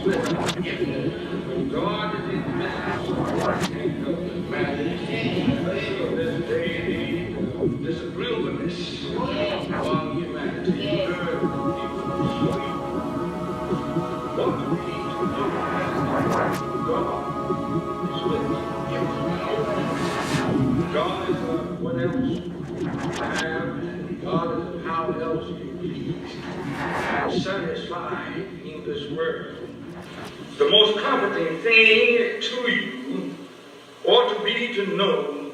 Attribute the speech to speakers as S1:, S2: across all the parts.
S1: God is in the midst of this day, this wilderness among humanity. You heard what we need to know God is with us. God is what else have, God is how else you please and satisfy in this world. The most comforting thing to you ought to be to know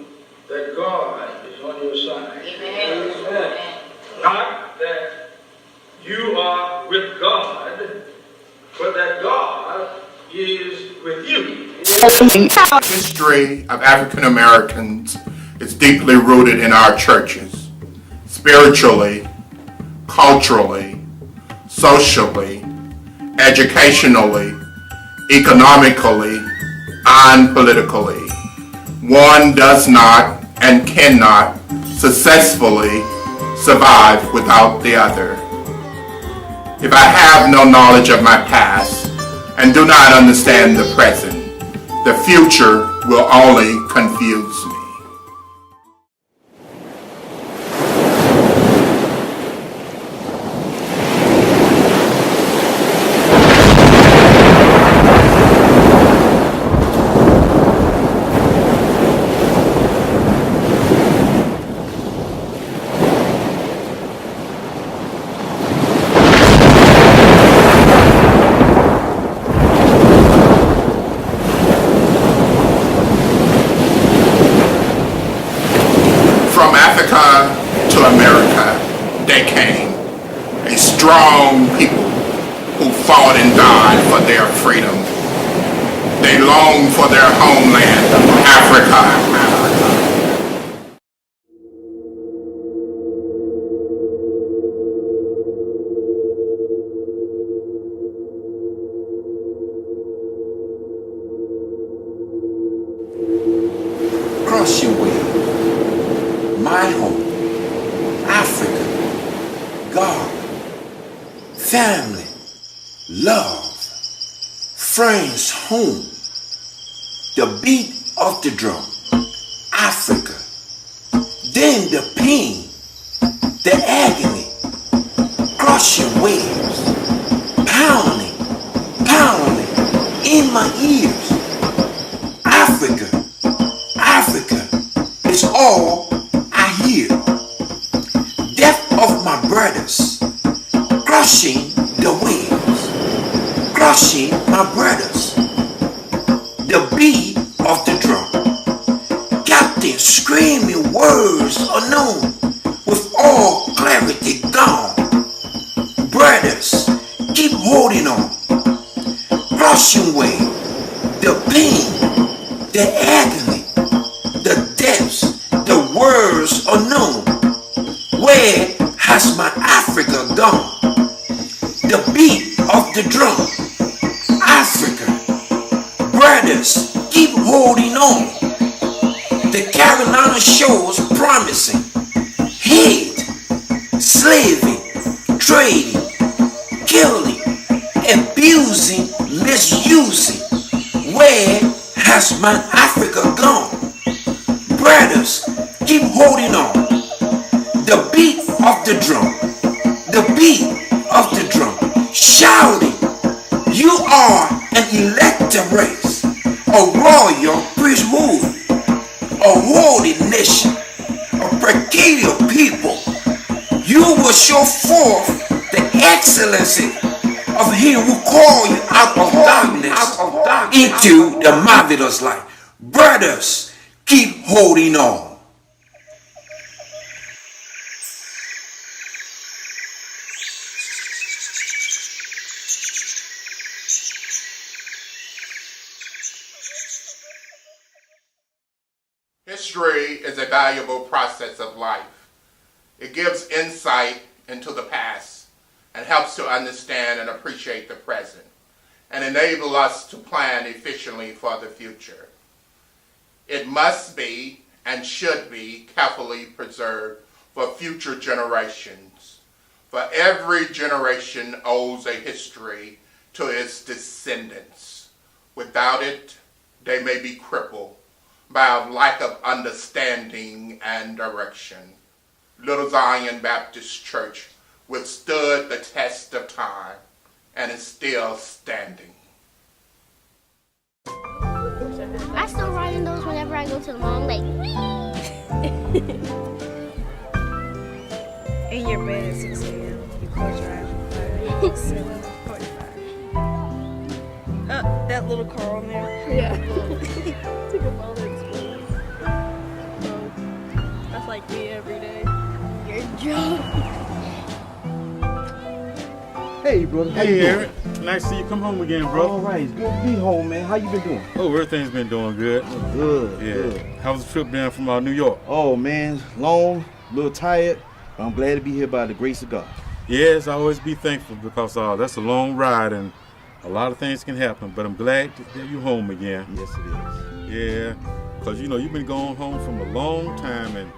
S1: that God is on your side. Amen. Not that you are with God, but that God is with you.
S2: The history of African Americans is deeply rooted in our churches, spiritually, culturally, socially, educationally, economically, and politically. One does not and cannot successfully survive without the other. If I have no knowledge of my past and do not understand the present, the future will only confuse me. From Africa to America, they came, a strong people who fought and died for their freedom. They longed for their homeland, Africa.
S3: Cross your way. My home, Africa, God, family, love, friends, home, the beat of the drum, Africa, then the pain, the agony, crushing waves, pounding, pounding in my ears. Africa, Africa is all I hear. Death of my brothers, crushing the waves, crushing my brothers. The beat of the drum, captain screaming words unknown, with all clarity gone. Brothers, keep holding on. Crushing wave, the pain, the agony, the depths, the words unknown. Where has my Africa gone? The beat of the drum, Africa. Brothers, keep holding on. The Carolina shores promising hate, slaving, trading, killing, abusing, misusing. Where has my Africa gone? Brothers, keep holding on. The beat of the drum, the beat of the drum, shouting, you are an elected race, a royal priesthood, a holy nation, a peculiar people. You will show forth the excellency of him who called you out of darkness into the marvelous light. Brothers, keep holding on.
S2: History is a valuable process of life. It gives insight into the past and helps to understand and appreciate the present and enable us to plan efficiently for the future. It must be and should be carefully preserved for future generations. For every generation owes a history to its descendants. Without it, they may be crippled by a lack of understanding and direction. Little Zion Baptist Church withstood the test of time and is still standing.
S4: I still ride in those whenever I go to the mall. Like,
S5: In your bed at 6 a.m. You car drive by 7:45. That little car on there.
S4: yeah. Take a ball experience.
S5: That's like me every day.
S4: You're drunk.
S6: Hey, brother. How you
S7: Hey,
S6: doing?
S7: Eric. Nice to see you come home again, bro.
S6: All right, it's good to be home, man. How you been doing?
S7: Oh, everything's been doing good.
S6: Good,
S7: Yeah.
S6: good.
S7: How was the trip down from New York?
S6: Oh, man, long, a little tired. But I'm glad to be here by the grace of God.
S7: Yes, I always be thankful because that's a long ride and a lot of things can happen. But I'm glad that you're home again.
S6: Yes, it is.
S7: Yeah, because you've been going home from a long time, and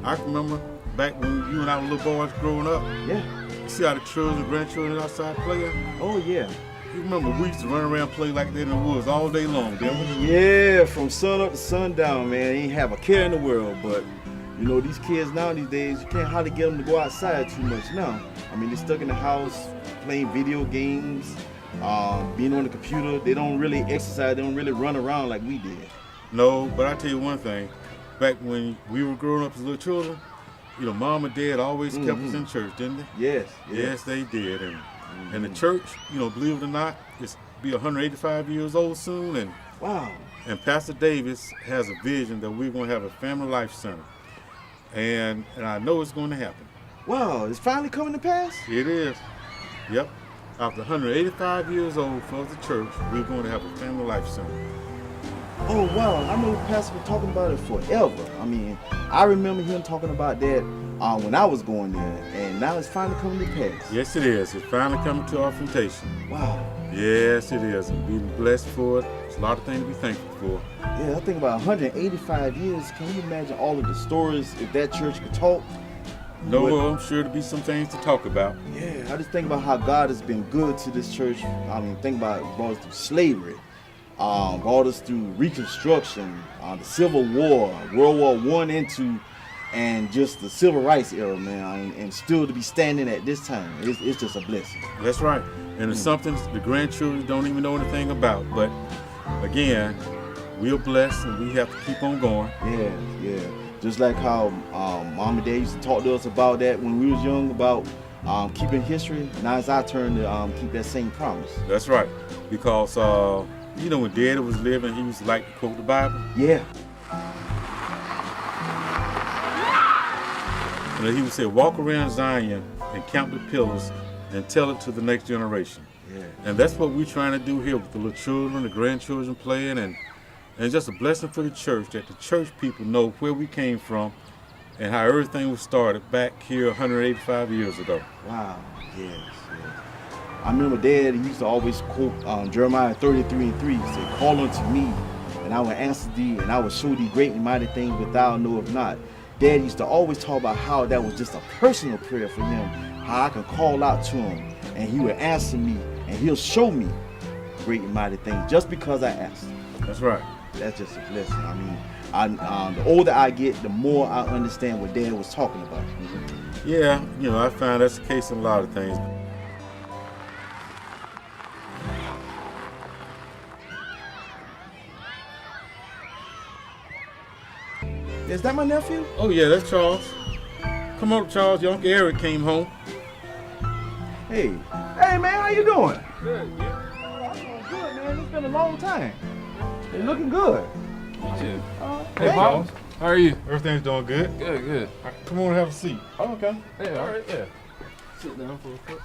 S7: I can remember back when you and I were little boys growing up.
S6: Yeah.
S7: You see how the children, grandchildren outside playing.
S6: Oh, yeah.
S7: You remember we used to run around and play like that in the woods all day long, didn't we?
S6: Yeah, from sun up to sundown, man. Ain't have a care in the world, but you know, these kids now these days, you can't hardly get them to go outside too much now. I mean, they're stuck in the house playing video games, being on the computer. They don't really exercise. They don't really run around like we did.
S7: No, but I tell you one thing. Back when we were growing up as little children, Mom and Dad always kept us in church, didn't they?
S6: Yes.
S7: Yes, they did. And the church, believe it or not, it's be 185 years old soon.
S6: Wow.
S7: And Pastor Davis has a vision that we're going to have a family life center. And I know it's going to happen.
S6: Wow, it's finally coming to pass?
S7: It is. Yep. After 185 years old for the church, we're going to have a family life center.
S6: Oh, wow. I know Pastor been talking about it forever. I mean, I remember him talking about that when I was going there, and now it's finally coming to pass.
S7: Yes, it is. It's finally coming to our fruition.
S6: Wow.
S7: Yes, it is. And being blessed for it. It's a lot of things to be thankful for.
S6: Yeah, I think about 185 years. Can you imagine all of the stories if that church could talk?
S7: No,
S6: What-
S7: I'm sure to be some things to talk about.
S6: Yeah, I just think about how God has been good to this church. I mean, think about it, brought us through slavery, brought us through Reconstruction, the Civil War, World War I and II, and just the Civil Rights era, man. And still to be standing at this time, it's just a blessing.
S7: That's right. And it's something the grandchildren don't even know anything about. But again, we're blessed and we have to keep on going.
S6: Yeah. Just like how Mom and Dad used to talk to us about that when we was young, about keeping history. Now it's our turn to keep that same promise.
S7: That's right. Because, when Daddy was living, he used to like to quote the Bible.
S6: Yeah.
S7: And he would say, walk around Zion and count the pillars and tell it to the next generation.
S6: Yeah.
S7: And that's what we're trying to do here with the little children, the grandchildren playing, and it's just a blessing for the church that the church people know where we came from and how everything was started back here 185 years ago.
S6: Wow. Yes. I remember Dad, he used to always quote Jeremiah 33:3. He said, call unto me, and I will answer thee, and I will show thee great and mighty things that thou knowest not. Dad used to always talk about how that was just a personal prayer for him, how I can call out to him, and he will answer me, and he'll show me great and mighty things just because I asked.
S7: That's right.
S6: That's just a blessing. I mean, the older I get, the more I understand what Dad was talking about.
S7: Yeah, I find that's the case in a lot of things.
S6: Is that my nephew?
S7: Oh yeah, that's Charles. Come on, Charles. Your Uncle Eric came home.
S6: Hey, man, how you doing? Good. I'm doing good, man. It's been a long time. You're looking good.
S8: You too.
S6: Hey,
S8: Bob. How are you?
S7: Everything's doing good.
S8: Good, good.
S7: Come on and have a seat.
S6: Oh, okay.
S8: Yeah, all right, yeah. Sit down for a quick.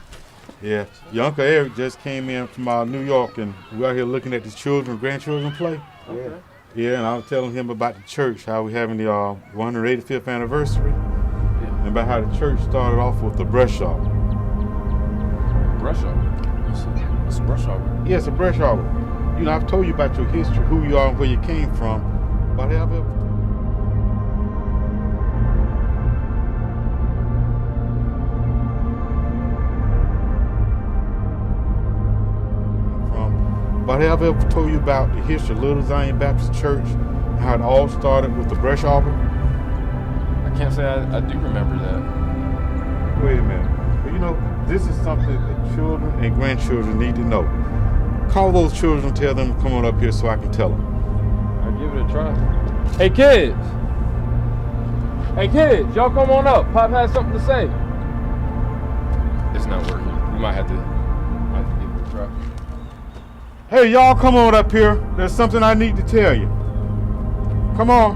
S7: Yeah, your Uncle Eric just came in from New York, and we're out here looking at the children, grandchildren play.
S6: Yeah.
S7: Yeah, and I was telling him about the church, how we're having the 185th anniversary, and about how the church started off with the brush arbor.
S8: Brush arbor? What's a brush arbor?
S7: Yeah, it's a brush arbor. I've told you about your history, who you are and where you came from, but have ever... But have I ever told you about the history of Little Zion Baptist Church and how it all started with the brush arbor?
S8: I can't say I do remember that.
S7: Wait a minute. But you know, this is something that children and grandchildren need to know. Call those children and tell them to come on up here so I can tell them.
S8: I'll give it a try. Hey kids! Hey kids, y'all come on up. Pop has something to say. It's not working. We might have to give it a try.
S7: Hey, y'all come on up here. There's something I need to tell you. Come on.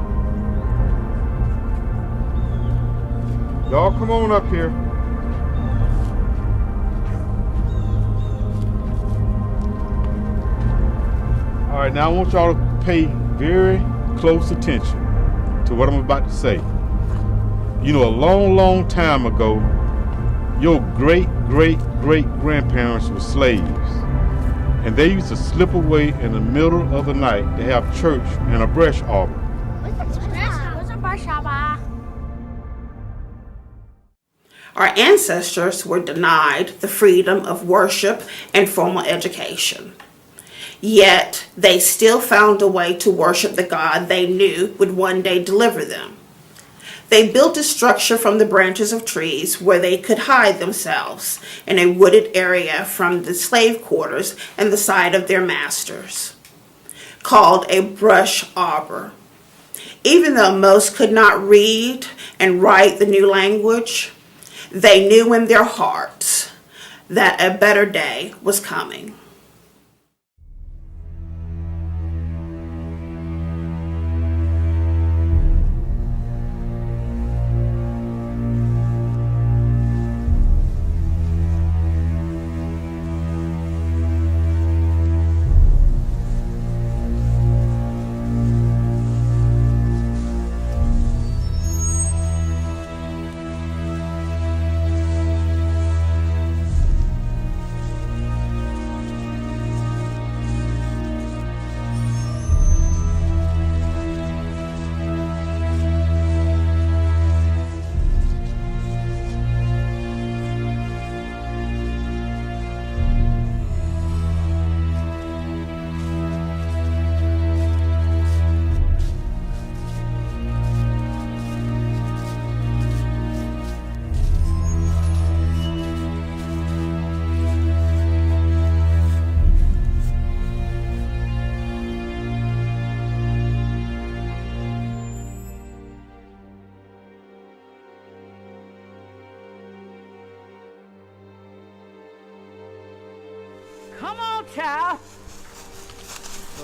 S7: Y'all come on up here. All right, now I want y'all to pay very close attention to what I'm about to say. You know, a long, long time ago, your great-great-great-grandparents were slaves. And they used to slip away in the middle of the night to have church in a brush arbor.
S4: What's a brush arbor?
S9: Our ancestors were denied the freedom of worship and formal education. Yet they still found a way to worship the God they knew would one day deliver them. They built a structure from the branches of trees where they could hide themselves in a wooded area from the slave quarters and the sight of their masters, called a brush arbor. Even though most could not read and write the new language, they knew in their hearts that a better day was coming.
S10: Come on, child.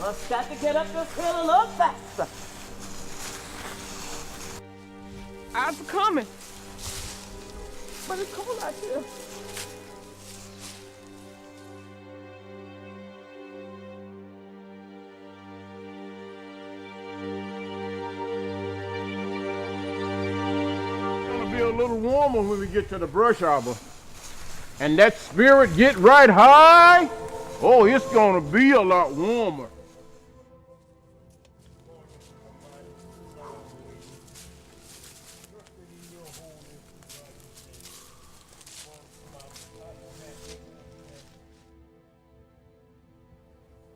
S10: Us got to get up this hill a little faster. I'm coming. But it's cold out here.
S11: It's gonna be a little warmer when we get to the brush arbor. And that spirit get right high, oh, it's gonna be a lot warmer.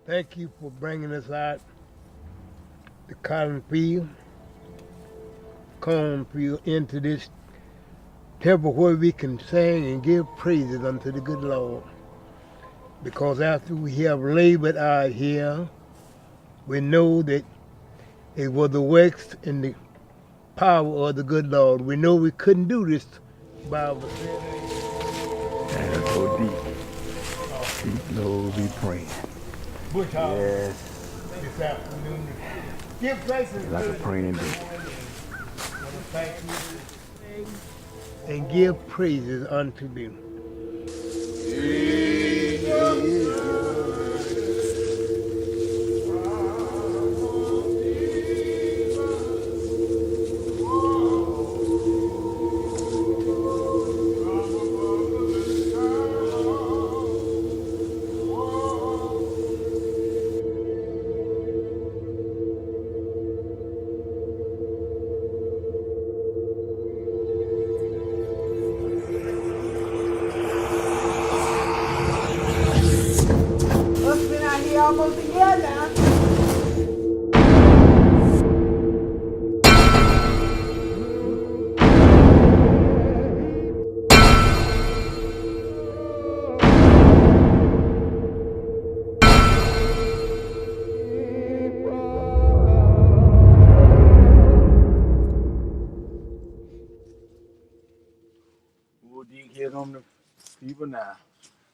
S12: Thank you for bringing us out the cornfield into this temple where we can sing and give praises unto the good Lord. Because after we have labored out here, we know that it was the works and the power of the good Lord. We know we couldn't do this by ourselves.
S3: And go deep. Deep low be praying. Yes.
S12: This afternoon. Give praises
S3: like a praying day.
S12: And give praises unto them.
S10: something here now.
S6: We'll hit on the people now.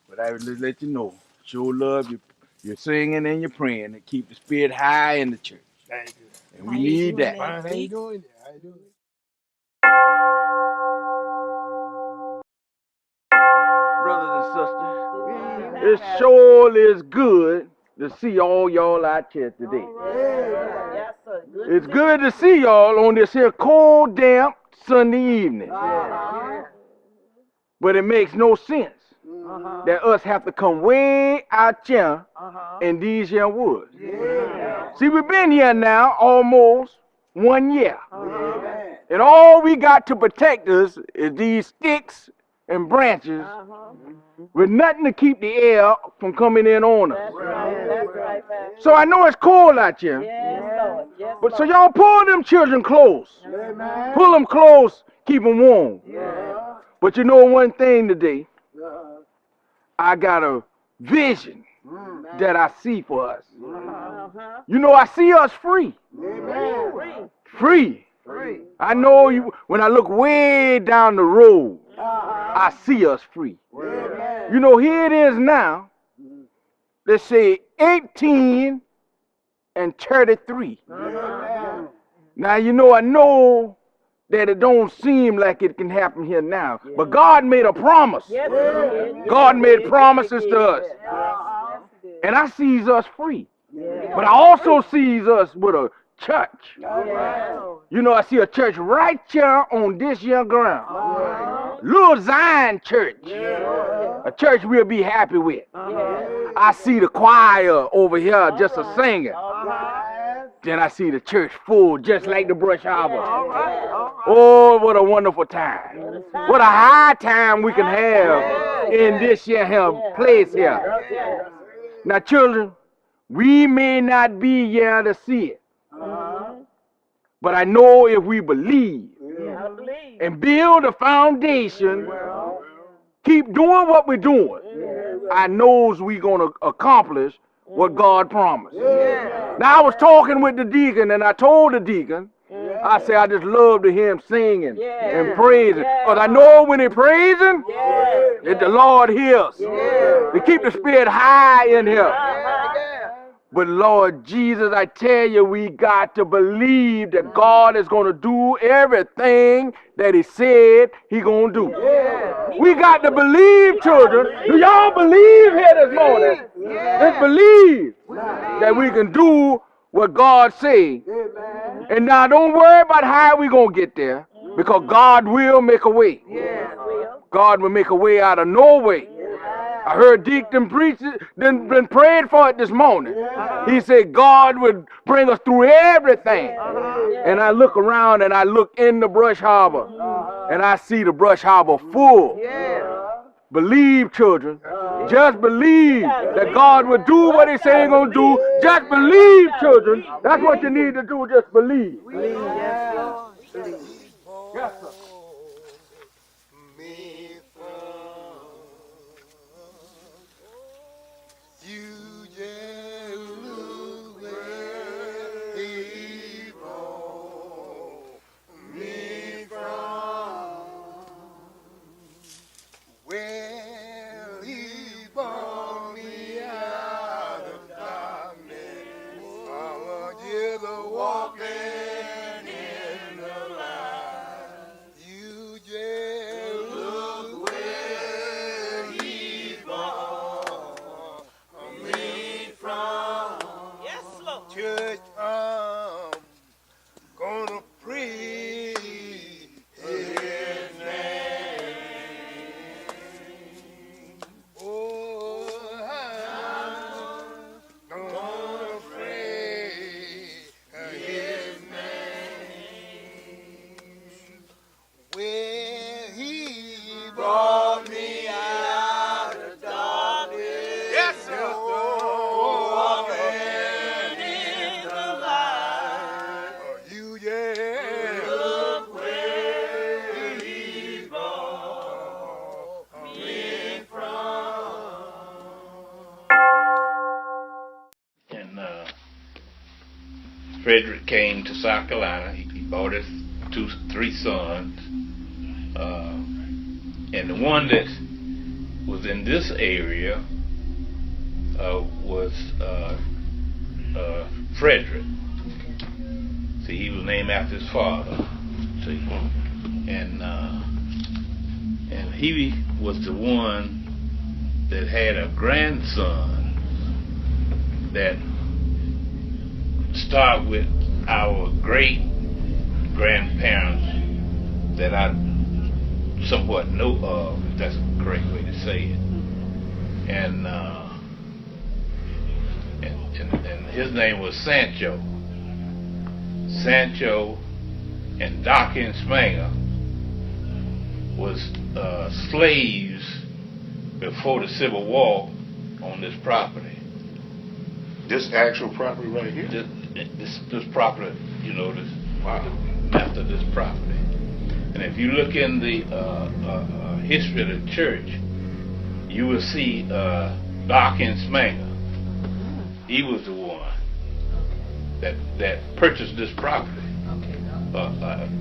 S6: But I would just let you know, show love, you're singing and you're praying to keep the spirit high in the church.
S12: Thank you.
S6: And we need that.
S12: Fine, how you doing? How you doing?
S6: Brothers and sisters, it sure is good to see all y'all out here today.
S10: Yes, sir.
S6: It's good to see y'all on this here cold, damp Sunday evening. But it makes no sense that us have to come way out here in these here woods. See, we've been here now almost 1 year. And all we got to protect us is these sticks and branches with nothing to keep the air from coming in on us.
S10: That's right, man.
S6: So I know it's cold out here.
S10: Yes, Lord. Yes,
S6: But so y'all pull them children close. Pull them close, keep them warm. But you know one thing today, I got a vision that I see for us. You know, I see us free. Free. I know you. When I look way down the road, I see us free. You know, here it is now. Let's say 18 and 33. Now, you know, I know that it don't seem like it can happen here now. But God made a promise. God made promises to us. And I sees us free. But I also sees us with a church. You know, I see a church right here on this here ground. Little Zion Church. A church we'll be happy with. I see the choir over here just a singing. Then I see the church full just like the Brush Harbor. Oh, what a wonderful time. What a high time we can have in this here place here. Now, children, we may not be here to see it. But I know if we believe and build a foundation, keep doing what we're doing, I knows we're going to accomplish what God promised. Now, I was talking with the deacon, and I told the deacon, I said, I just love to hear him singing and praising. Because I know when he praising, that the Lord hears. To keep the spirit high in here. But Lord Jesus, I tell you, we got to believe that God is going to do everything that he said he going to do. We got to believe, children. Do y'all believe here this morning? Let's believe that we can do what God said. And now don't worry about how we going to get there, because God will make a way. God will make a way out of no way. I heard Deacon preach it, then prayed for it this morning. He said God would bring us through everything. And I look around and I look in the Brush Harbor and I see the Brush Harbor full. Believe, children. Just believe that God will do what he said he's going to do. Just believe, children. That's what you need to do, just believe. Yes, sir.
S13: Walking in the light. Frederick came to South Carolina. He brought his three sons. And the one that was in this area was Frederick. See, he was named after his father. See, and he was the one that had a grandson that started with our great grandparents that I somewhat know of, if that's the correct way to say it. And his name was Sancho. Sancho and Dawkins Smanger was slaves before the Civil War on this property.
S14: This actual property right here?
S13: This property, you know, this master of this property. And if you look in the history of the church, you will see Dawkins Smanger. He was the one that purchased this property,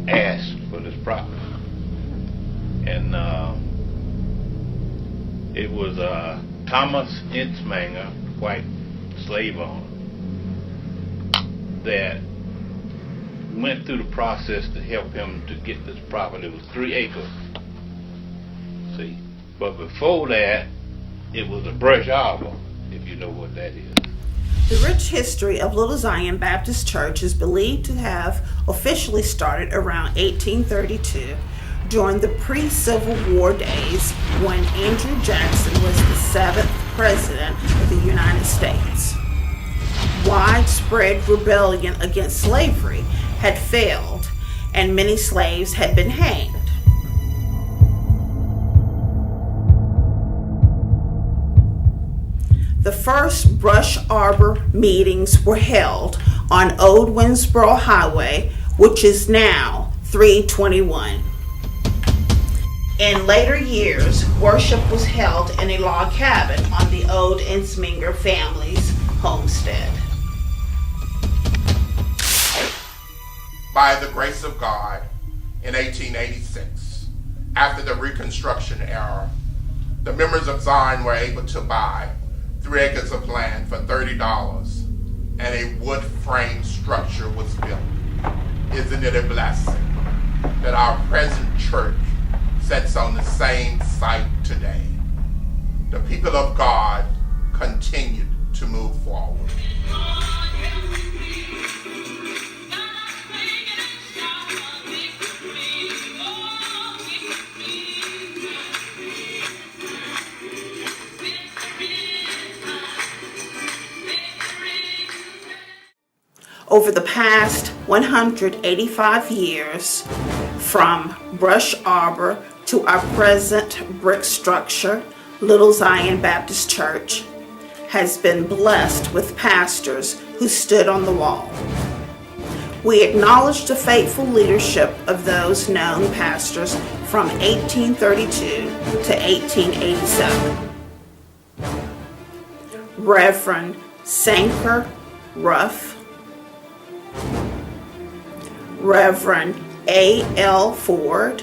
S13: asked for this property. And it was Thomas Insmanger, white slave owner, that went through the process to help him to get this property. It was 3 acres. See, but before that, it was a brush arbor, if you know what that is.
S9: The rich history of Little Zion Baptist Church is believed to have officially started around 1832 during the pre-Civil War days when Andrew Jackson was the 7th President of the United States. Widespread rebellion against slavery had failed, and many slaves had been hanged. The first brush arbor meetings were held on Old Winnsboro Highway, which is now 321. In later years, worship was held in a log cabin on the old Insminger family's homestead.
S2: By the grace of God, in 1886, after the Reconstruction era, the members of Zion were able to buy 3 acres of land for $30, and a wood frame structure was built. Isn't it a blessing that our present church sits on the same site today? The people of God continued to move forward.
S9: Over the past 185 years, from brush arbor to our present brick structure, Little Zion Baptist Church has been blessed with pastors who stood on the wall. We acknowledge the faithful leadership of those known pastors from 1832 to 1887. Reverend Sanker Ruff, Reverend A.L. Ford,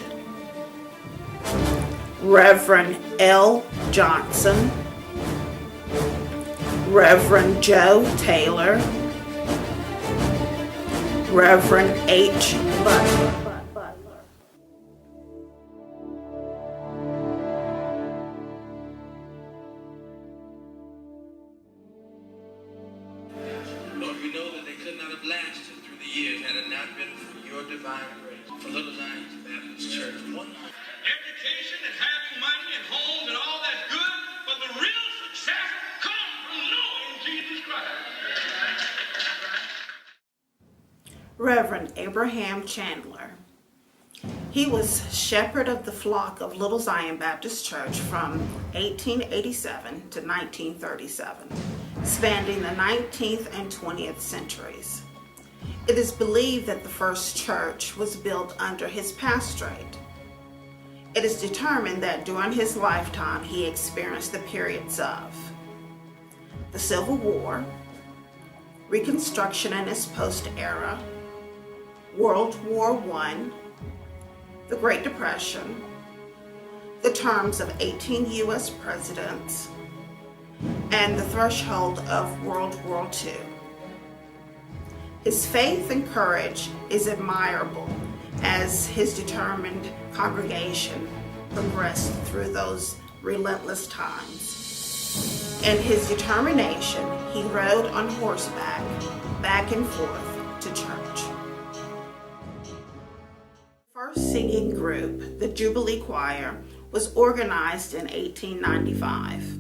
S9: Reverend L. Johnson, Reverend Joe Taylor, Reverend H. Butler.
S1: Lord, we know that they could not have lasted through the years had it not been for your divine grace. For Little Zion Baptist Church. Education and having money and homes and all that's good, but the real success comes from knowing Jesus Christ.
S9: Reverend Abraham Chandler. He was shepherd of the flock of Little Zion Baptist Church from 1887 to 1937, spanning the 19th and 20th centuries. It is believed that the first church was built under his pastorate. It is determined that during his lifetime he experienced the periods of the Civil War, Reconstruction and its post-era, World War I, the Great Depression, the terms of 18 U.S. presidents, and the threshold of World War II. His faith and courage is admirable as his determined congregation progressed through those relentless times. In his determination, he rode on horseback back and forth to church. The first singing group, the Jubilee Choir, was organized in 1895.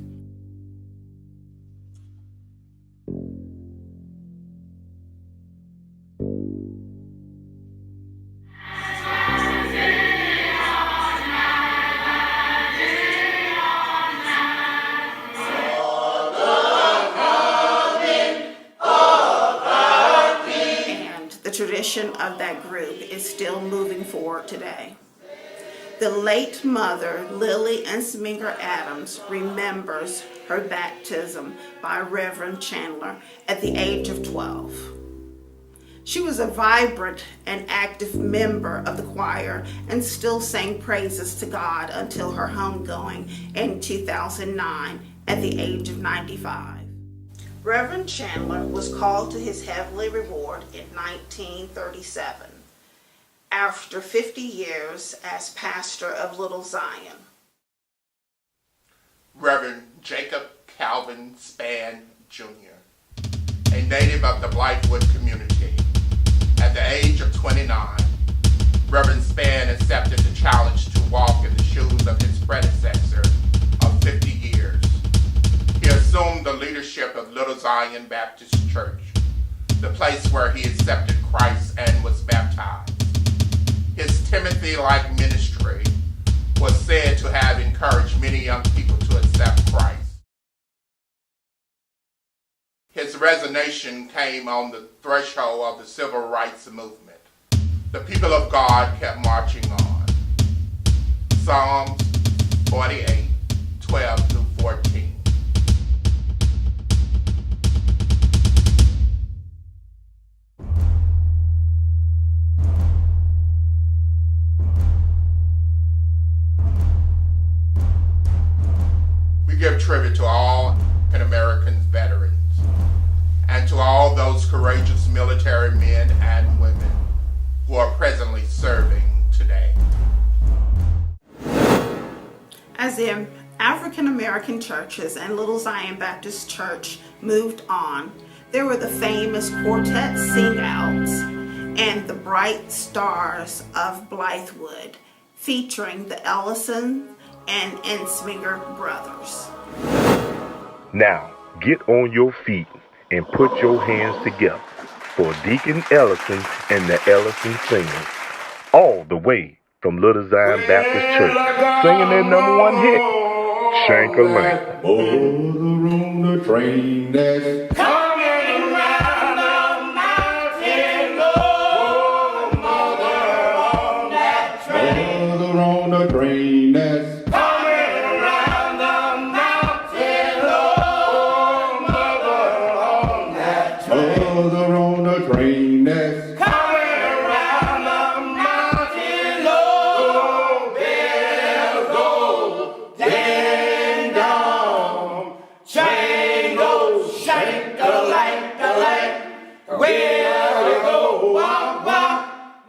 S9: The tradition of that group is still moving forward today. The late mother, Lily Ensminger Adams, remembers her baptism by Reverend Chandler at the age of 12. She was a vibrant and active member of the choir and still sang praises to God until her homegoing in 2009 at the age of 95. Reverend Chandler was called to his heavenly reward in 1937 after 50 years as pastor of Little Zion.
S2: Reverend Jacob Calvin Spann Jr., a native of the Blythewood community. At the age of 29, Reverend Spann accepted the challenge to walk in the shoes of his predecessor of 50 years. He assumed the leadership of Little Zion Baptist Church, the place where he accepted Christ and was baptized. His Timothy-like ministry was said to have encouraged many young people to accept Christ. His resignation came on the threshold of the civil rights movement. The people of God kept marching on. Psalms 48, 12 through 14. We give tribute to all African-American veterans and to all those courageous military men and women who are presently serving today.
S9: As the African American churches and Little Zion Baptist Church moved on, there were the famous quartet sing-outs and the Bright Stars of Blythewood, featuring the Ellison and Ensminger brothers.
S14: Now, get on your feet and put your hands together for Deacon Ellison and the Ellison Singers, all the way from Little Zion Baptist Church, singing their #1 hit, Shank-A-Lank.
S15: Mother on the train that's coming around the mountain, oh, mother on that train. Mother on the train that's coming around the mountain, oh, mother on that train. Mother on the train that's coming around the mountain, oh, bells go ding dong, train goes shank-a-lank-a-lank, where they go wah wah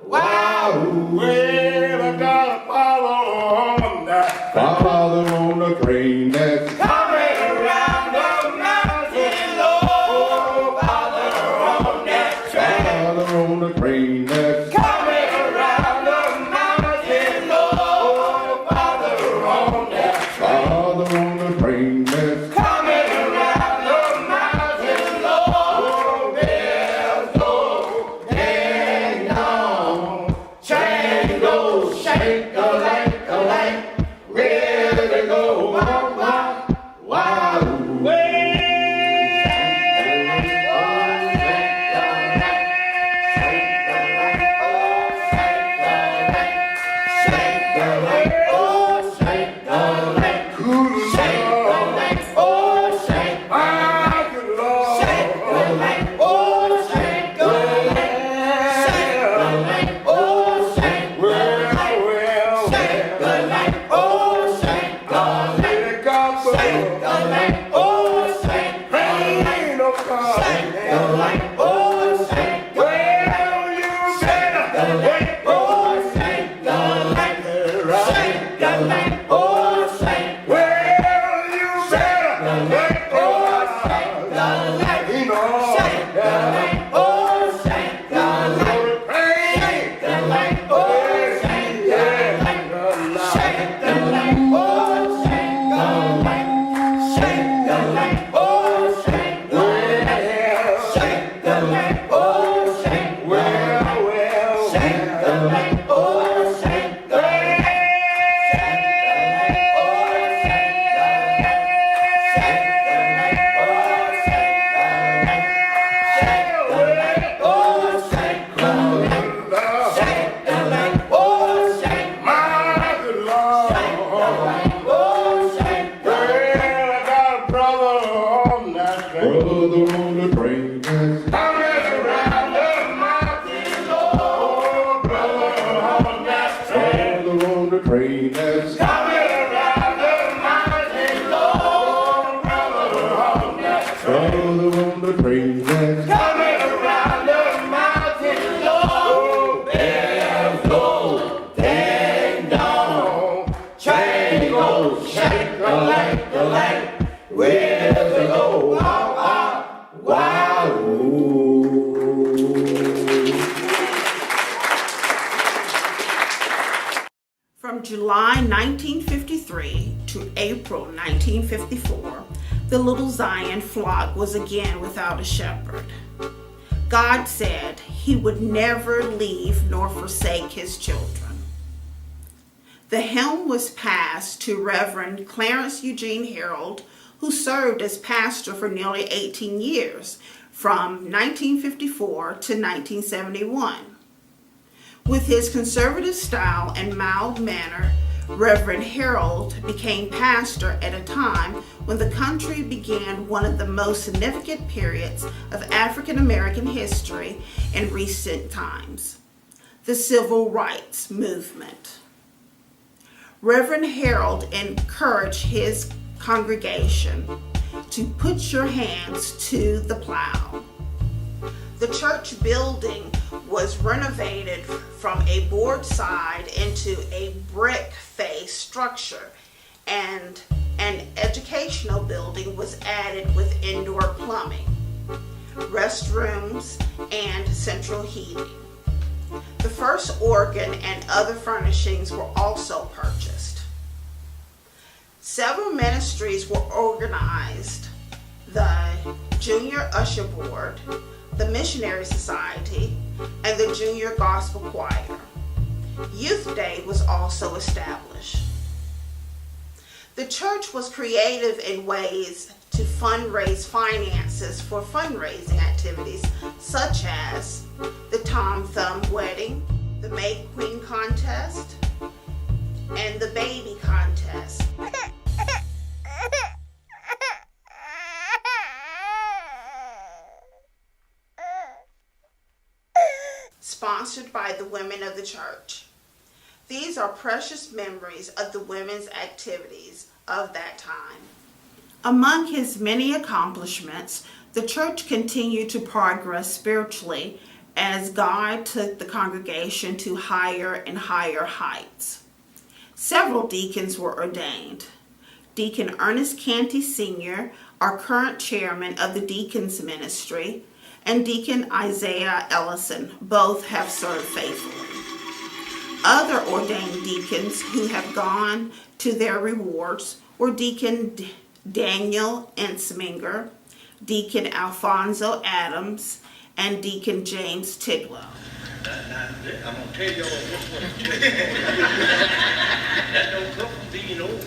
S15: wow, where I gotta follow on that. Father on the train that's coming around the mountain, oh, Father on that train. Father on the train that's coming around the mountain, oh, Father on that train. Father on the train that's coming around the mountain, oh, bells
S9: July 1953 to April 1954, the Little Zion flock was again without a shepherd. God said he would never leave nor forsake his children. The helm was passed to Reverend Clarence Eugene Harold, who served as pastor for nearly 18 years, from 1954 to 1971. With his conservative style and mild manner, Reverend Harold became pastor at a time when the country began one of the most significant periods of African American history in recent times, the Civil Rights Movement. Reverend Harold encouraged his congregation to put your hands to the plow. The church building was renovated from a board side into a brick face structure, and an educational building was added with indoor plumbing, restrooms, and central heating. The first organ and other furnishings were also purchased. Several ministries were organized: the Junior Usher Board, the Missionary Society, and the Junior Gospel Choir. Youth Day was also established. The church was creative in ways to fundraise finances for fundraising activities such as the Tom Thumb Wedding, the May Queen Contest, and the Baby Contest. Sponsored by the women of the church. These are precious memories of the women's activities of that time. Among his many accomplishments, the church continued to progress spiritually as God took the congregation to higher and higher heights. Several deacons were ordained. Deacon Ernest Canty Sr., our current chairman of the Deacons Ministry, and Deacon Isaiah Ellison both have served faithfully. Other ordained deacons who have gone to their rewards were Deacon Daniel Ensminger, Deacon Alfonso Adams, and Deacon James Tidwell.
S15: I'm going to tell y'all what I'm telling you. That don't come from being old.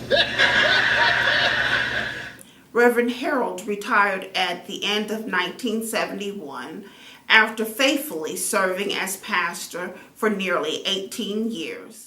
S9: Reverend Harold retired at the end of 1971 after faithfully serving as pastor for nearly 18 years.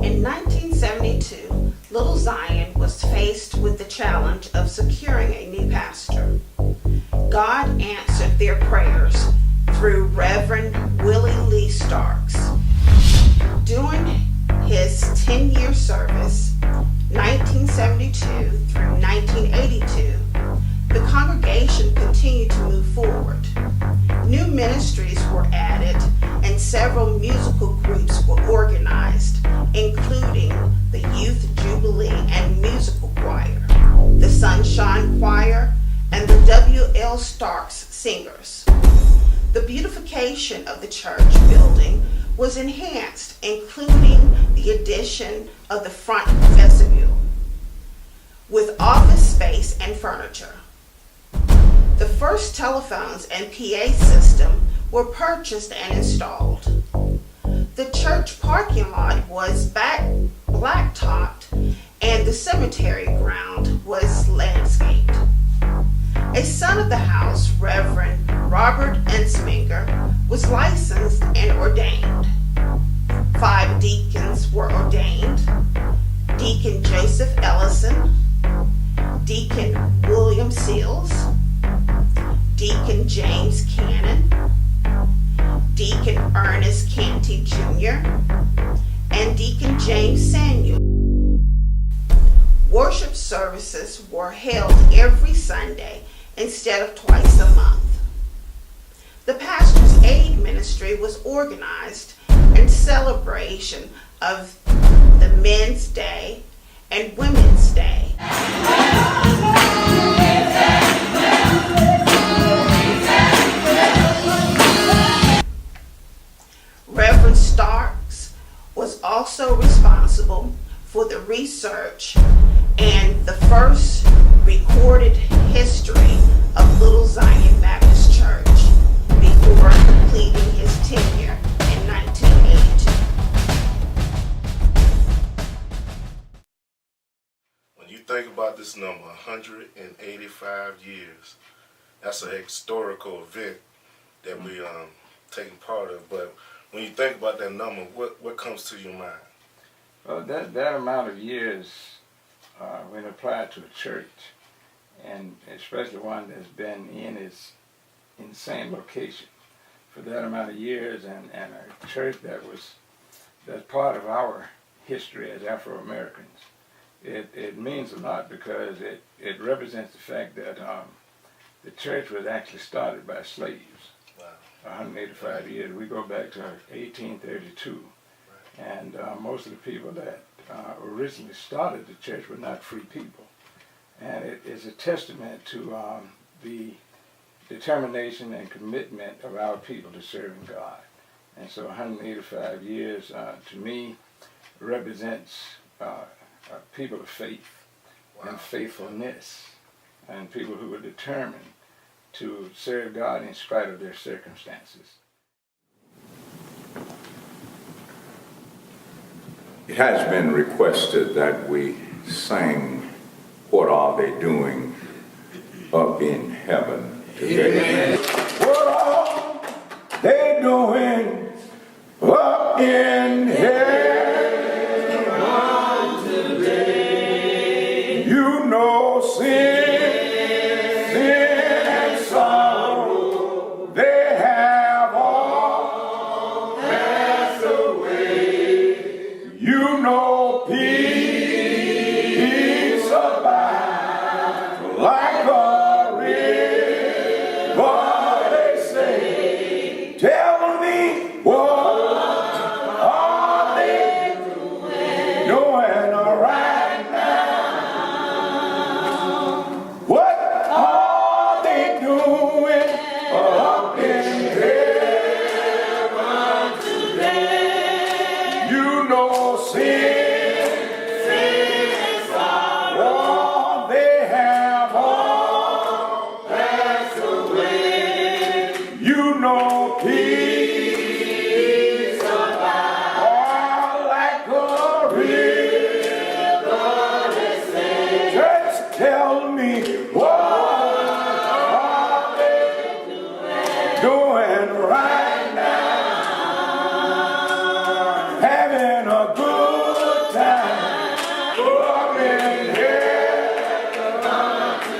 S9: In 1972, Little Zion was faced with the challenge of securing a new pastor. God answered their prayers through Reverend Willie Lee Starks. During his 10-year service, 1972 through 1982, the congregation continued to move forward. New ministries were added and several musical groups were organized, including the Youth Jubilee and Musical Choir, the Sunshine Choir, and the W.L. Starks Singers. The beautification of the church building was enhanced, including the addition of the front vestibule, with office space and furniture. The first telephones and PA system were purchased and installed. The church parking lot was blacktopped and the cemetery ground was landscaped. A son of the house, Reverend Robert Ensminger, was licensed and ordained. 5 deacons were ordained: Deacon Joseph Ellison, Deacon William Seals, Deacon James Cannon, Deacon Ernest Canty Jr., and Deacon James Samuel. Worship services were held every Sunday instead of twice a month. The Pastor's Aid Ministry was organized in celebration of the Men's Day and Women's Day. Reverend Starks was also responsible for the research and the first recorded history of Little Zion Baptist Church before completing his tenure in 1982.
S14: When you think about this number, 185 years, that's a historical event that we taking part of. But when you think about that number, what comes to your mind?
S16: Well, that amount of years, when applied to a church, and especially one that's been in the same location for that amount of years, and a church that's part of our history as Afro-Americans, it means a lot because it represents the fact that the church was actually started by slaves. Wow. 185 years. We go back to 1832. And most of the people that originally started the church were not free people. And it is a testament to the determination and commitment of our people to serving God. And so 185 years, to me, represents people of faith and faithfulness, and people who are determined to serve God in spite of their circumstances.
S17: It has been requested that we sing "What Are They Doing Up in Heaven Today?" What are they doing up in heaven today? You know sin and sorrow, they have all passed away. You know peace abides like a river, they say. Tell me, what are they doing right now? What are they doing up in heaven today? You know sin and sorrow, they have all passed away. You know peace abides like a river, they say. Just tell me, what are they doing right now? Having a good time up in heaven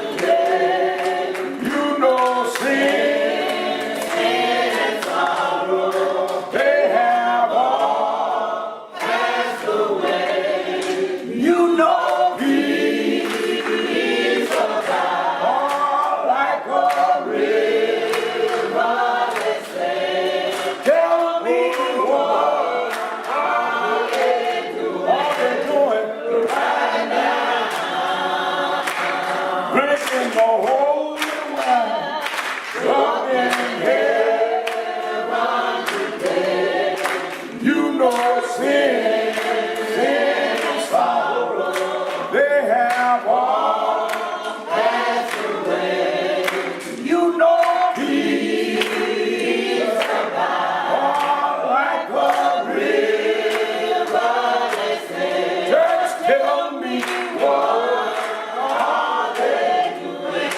S17: today. You know sin and sorrow, they have all passed away. You know peace abides like a river, they say. Tell me, what are they doing right now? Drinking the holy wine up in heaven today. You know sin and sorrow, they have all passed away. You know peace abides like a river, they say. Just tell me, what are they doing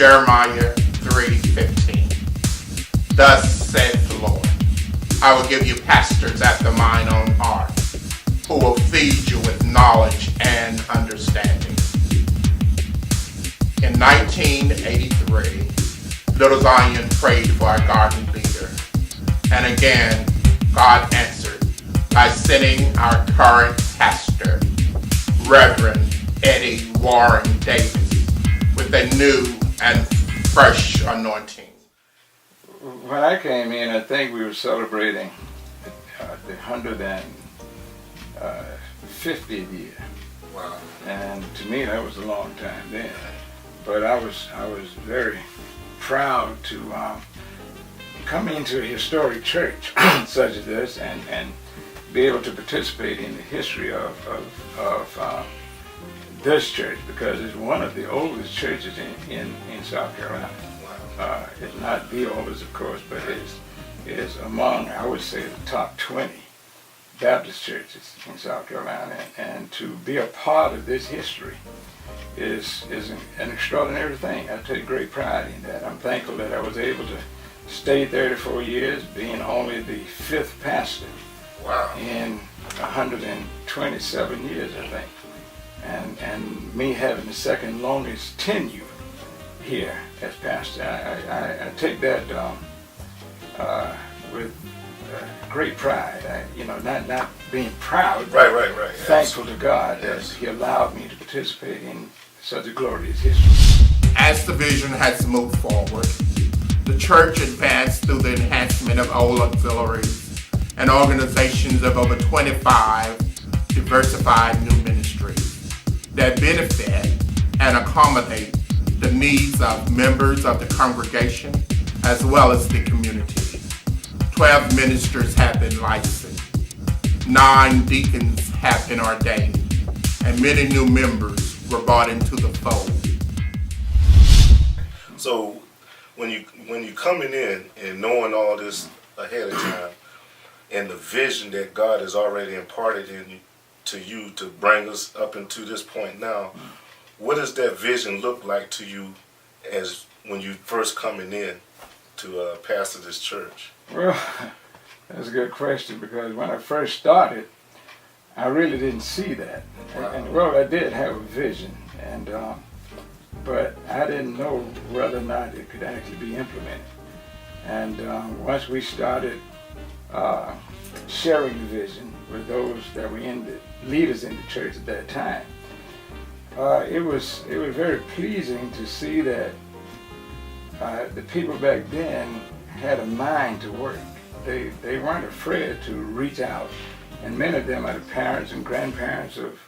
S2: Jeremiah 3:15. Thus saith the Lord, I will give you pastors after mine own heart, who will feed you with knowledge and understanding. In 1983, Little Zion prayed for our garden leader. And again, God answered by sending our current pastor, Reverend Eddie Warren Davis, with a new and fresh anointing.
S16: When I came in, I think we were celebrating the 150th year.
S2: Wow.
S16: And to me, that was a long time then. But I was very proud to come into a historic church such as this and be able to participate in the history of this church, because it's one of the oldest churches in South Carolina. It's not the oldest, of course, but it is among, I would say, the top 20 Baptist churches in South Carolina. And to be a part of this history is an extraordinary thing. I take great pride in that. I'm thankful that I was able to stay 34 years, being only the 5th pastor in 127 years, I think. And me having the second longest tenure here as pastor. I take that with great pride. Not being proud, but thankful to God that He allowed me to participate in such a glorious history.
S2: As the vision has moved forward, the church advanced through the enhancement of old auxiliaries and organizations of over 25 diversified new ministries that benefit and accommodate the needs of members of the congregation as well as the community. 12 ministers have been licensed, 9 deacons have been ordained, and many new members were brought into the fold.
S14: So when you coming in and knowing all this ahead of time, and the vision that God has already imparted to you to bring us up into this point now, what does that vision look like to you as when you first coming in to pastor this church?
S16: Well, that's a good question, because when I first started, I really didn't see that. And well, I did have a vision, but I didn't know whether or not it could actually be implemented. And once we started sharing the vision with those that were leaders in the church at that time, it was very pleasing to see that the people back then had a mind to work. They weren't afraid to reach out, and many of them are the parents and grandparents of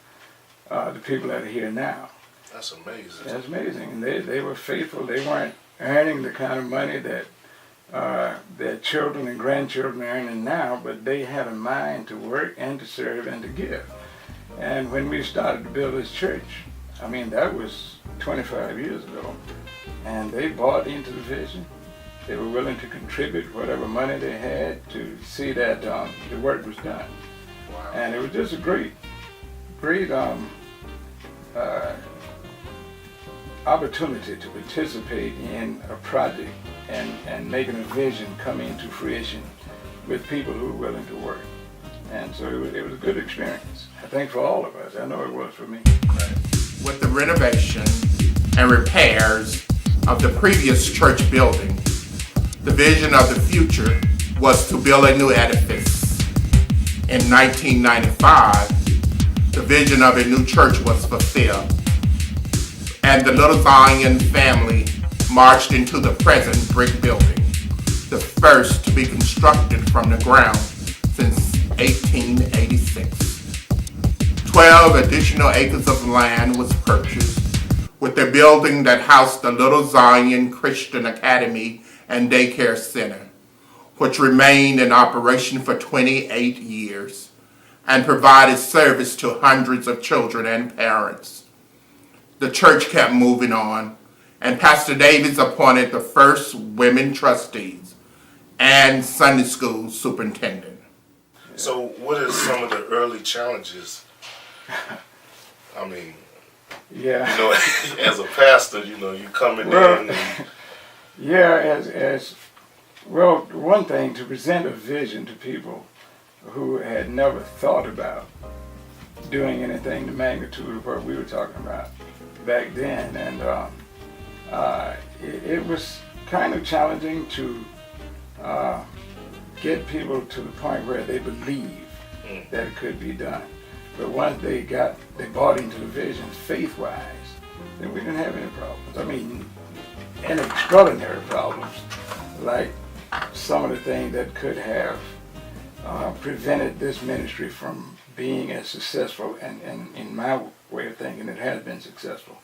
S16: the people that are here now.
S14: That's amazing.
S16: That's amazing. And they were faithful. They weren't earning the kind of money that their children and grandchildren are earning now, but they had a mind to work and to serve and to give. And when we started to build this church, I mean, that was 25 years ago, and they bought into the vision. They were willing to contribute whatever money they had to see that the work was done. Wow. And it was just a great opportunity to participate in a project and making a vision come into fruition with people who were willing to work. And so it was a good experience, I think, for all of us. I know it was for me.
S2: With the renovation and repairs of the previous church building, the vision of the future was to build a new edifice. In 1995, the vision of a new church was fulfilled, and the Little Zion family marched into the present brick building, the first to be constructed from the ground since 1886. 12 additional acres of land was purchased, with the building that housed the Little Zion Christian Academy and Daycare Center, which remained in operation for 28 years and provided service to hundreds of children and parents. The church kept moving on, and Pastor Davis appointed the first women trustees and Sunday school superintendent.
S14: So what are some of the early challenges? I mean,
S16: Yeah.
S14: You know, as a pastor, you know, you coming
S16: Well,
S14: in and
S16: yeah, as well, one thing, to present a vision to people who had never thought about doing anything the magnitude of what we were talking about back then, and it was kind of challenging to get people to the point where they believe that it could be done. But once they bought into the vision faith-wise, then we didn't have any problems. I mean, any extraordinary problems, like some of the things that could have prevented this ministry from being as successful, and in my way of thinking, it has been successful.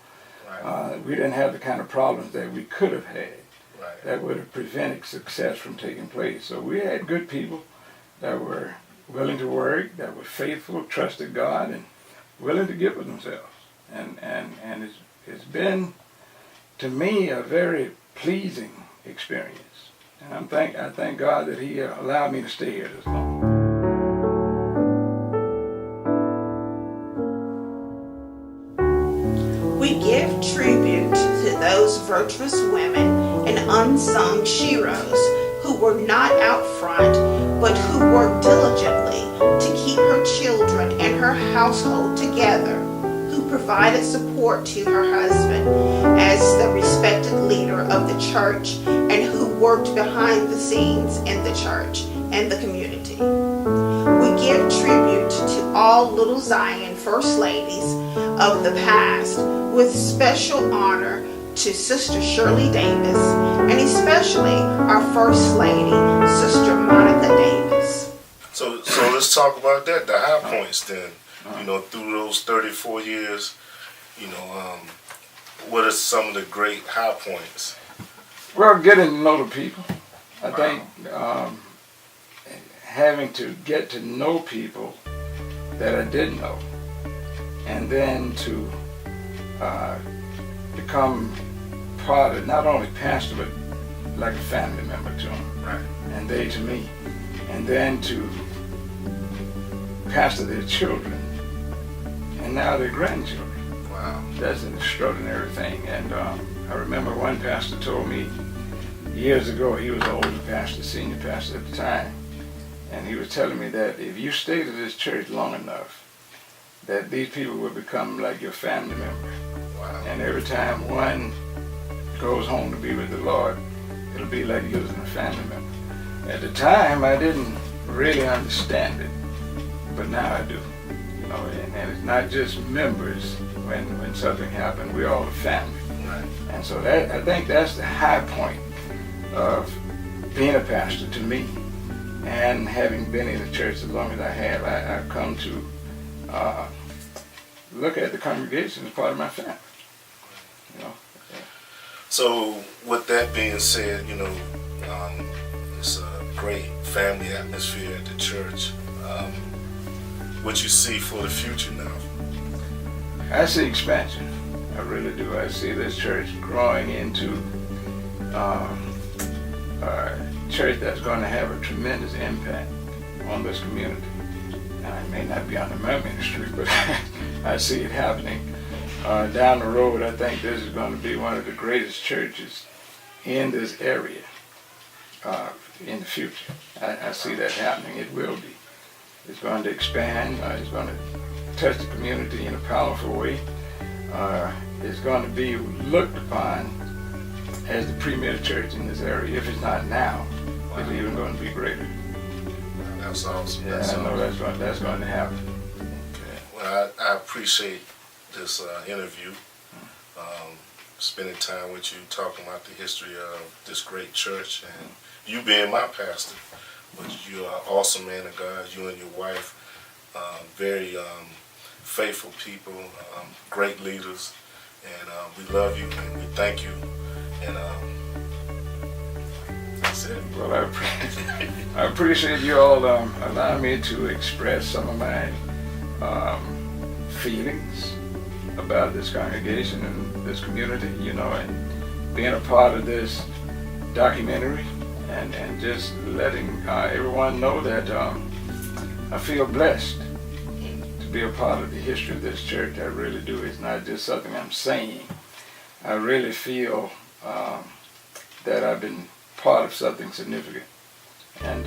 S16: We didn't have the kind of problems that we could have had that would have prevented success from taking place. So we had good people that were willing to work, that were faithful, trusted God, and willing to give of themselves. And it's been, to me, a very pleasing experience. And I thank God that He allowed me to stay here this long.
S9: We give tribute to those virtuous women and unsung sheroes who were not out front, but who worked diligently to keep her children and her household together, who provided support to her husband as the respected leader of the church, and who worked behind the scenes in the church and the community. We give tribute to all Little Zion First Ladies of the past, with special honor to Sister Shirley Davis, and especially our First Lady, Sister Monica Davis.
S14: so let's talk about that, the high points then. You know, through those 34 years, you know, what are some of the great high points?
S16: Well, getting to know the people. I think having to get to know people that I didn't know, and then to become part of, not only pastor, but like a family member to them, and they to me, and then to pastor their children, and now their grandchildren.
S14: Wow.
S16: That's an extraordinary thing. And I remember one pastor told me years ago, he was an older pastor, senior pastor at the time, and he was telling me that if you stayed at this church long enough, that these people will become like your family member.
S14: Wow.
S16: And every time one goes home to be with the Lord, it'll be like losing a family member. At the time, I didn't really understand it, but now I do. You know, and it's not just members. When something happened, we're all a family.
S14: Right.
S16: And so that, I think that's the high point of being a pastor to me, and having been in the church as long as I have. I've come to look at the congregation as part of my family. You know.
S14: So with that being said, you know, it's a great family atmosphere at the church. What you see for the future now?
S16: I see expansion. I really do. I see this church growing into a church that's going to have a tremendous impact on this community. Now, it may not be under my ministry, but I see it happening. Down the road, I think this is going to be one of the greatest churches in this area in the future. I see that happening. It will be. It's going to expand. It's going to touch the community in a powerful way. It's going to be looked upon as the premier church in this area. If it's not now, it's even going to be greater.
S14: That's awesome.
S16: Yeah, I know that's going to happen.
S14: Okay. Well, I appreciate this interview. Spending time with you, talking about the history of this great church, and you being my pastor. But you're an awesome man of God. You and your wife, very faithful people, great leaders, and we love you and we thank you. And that's it.
S16: Well, I appreciate you all allowing me to express some of my feelings about this congregation and this community, you know, and being a part of this documentary, and just letting everyone know that I feel blessed to be a part of the history of this church. I really do. It's not just something I'm saying. I really feel that I've been part of something significant. And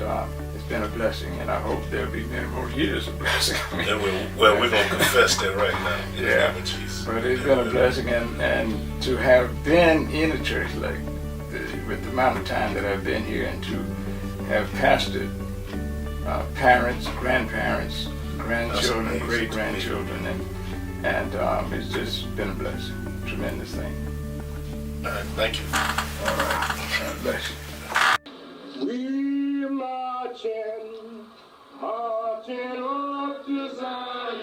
S16: it's been a blessing, and I hope there'll be many more years of blessing. I mean,
S18: well, we're going to confess that right now. In the name of Jesus.
S16: But it's been a blessing, and to have been in a church like with the amount of time that I've been here, and to have pastored parents, grandparents, grandchildren, great-grandchildren, and it's just been a blessing, tremendous thing.
S18: All right, thank you.
S16: All right, God bless you.
S17: We marching up to Zion.